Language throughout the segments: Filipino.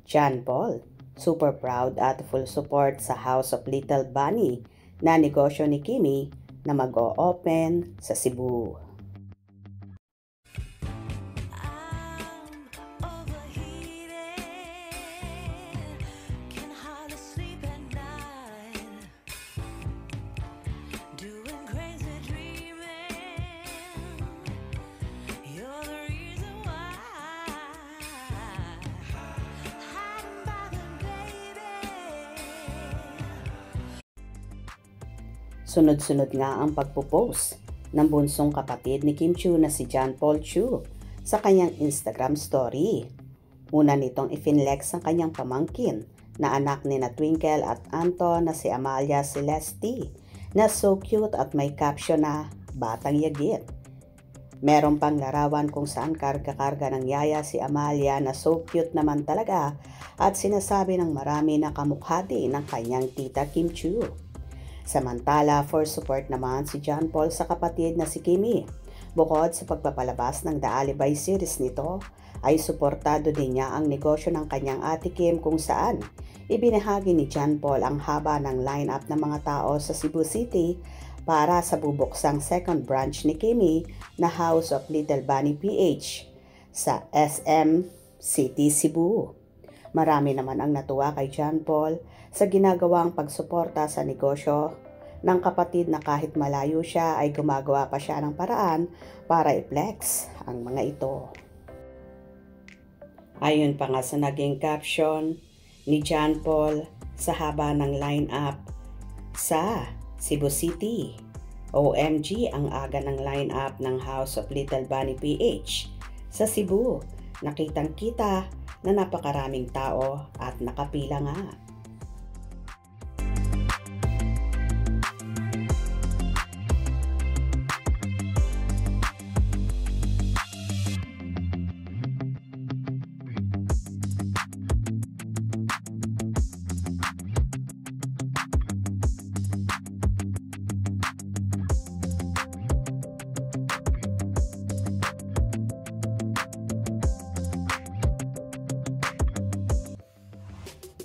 John Paul, super proud at full support sa House of Little Bunny na negosyo ni Kimi na mag-o-open sa Cebu. Sunod-sunod nga ang pagpo-post ng bunsong kapatid ni Kim Chiu na si John Paul Chiu sa kanyang Instagram story. Una nitong ifinlex ang kanyang pamangkin na anak ni na Twinkle at Anton na si Amalia Celeste na so cute at may caption na batang yagit. Meron pang larawan kung saan karga-karga ng yaya si Amalia na so cute naman talaga at sinasabi ng marami na kamukha din ng kanyang tita Kim Chiu. Samantala, for support naman si John Paul sa kapatid na si Kimi. Bukod sa pagpapalabas ng The Alibay series nito, ay suportado din niya ang negosyo ng kanyang ate Kim kung saan ibinahagi ni John Paul ang haba ng lineup ng mga tao sa Cebu City para sa bubuksang second branch ni Kimi na House of Little Bunny PH sa SM City, Cebu. Marami naman ang natuwa kay John Paul sa ginagawang pagsuporta sa negosyo ng kapatid na kahit malayo siya ay gumagawa pa siya ng paraan para i-flex ang mga ito. Ayon pa nga sa naging caption ni John Paul sa haba ng lineup sa Cebu City. OMG ang aga ng lineup ng House of Little Bunny PH sa Cebu. Nakitang-kita na napakaraming tao at nakapila nga.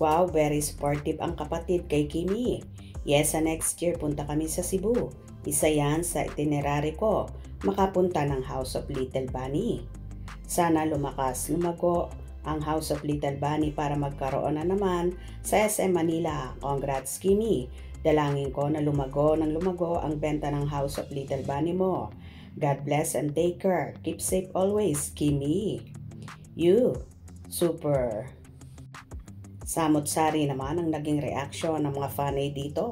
Wow, very supportive ang kapatid kay Kimi. Yes, sa next year punta kami sa Cebu. Isa yan sa itinerary ko, makapunta ng House of Little Bunny. Sana lumago ang House of Little Bunny para magkaroon na naman sa SM Manila. Congrats Kimi. Dalangin ko na lumago ang benta ng House of Little Bunny mo. God bless and take care. Keep safe always, Kimi. You, super. Samot-sari naman ang naging reaksyon ng mga fanay dito.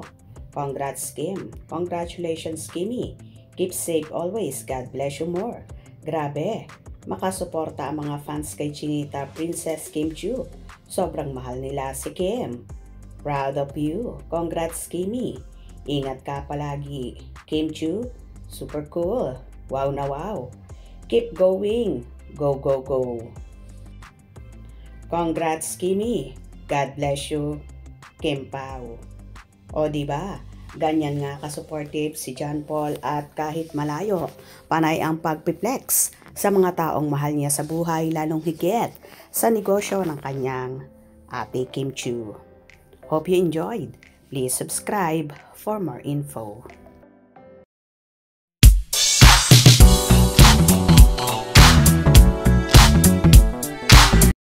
Congrats Kim. Congratulations Kimi. Keep safe always. God bless you more. Grabe, makasuporta ang mga fans kay Chinita Princess Kim Chiu. Sobrang mahal nila si Kim. Proud of you. Congrats Kimi. Ingat ka palagi. Kim Chiu, super cool. Wow na wow. Keep going. Go, go, go. Congrats Kimi. God bless you, Kim Pao. O diba, ganyan nga ka-supportive si John Paul at kahit malayo, panay ang pagpiplex sa mga taong mahal niya sa buhay lalong higit sa negosyo ng kanyang ate Kim Chiu. Hope you enjoyed. Please subscribe for more info.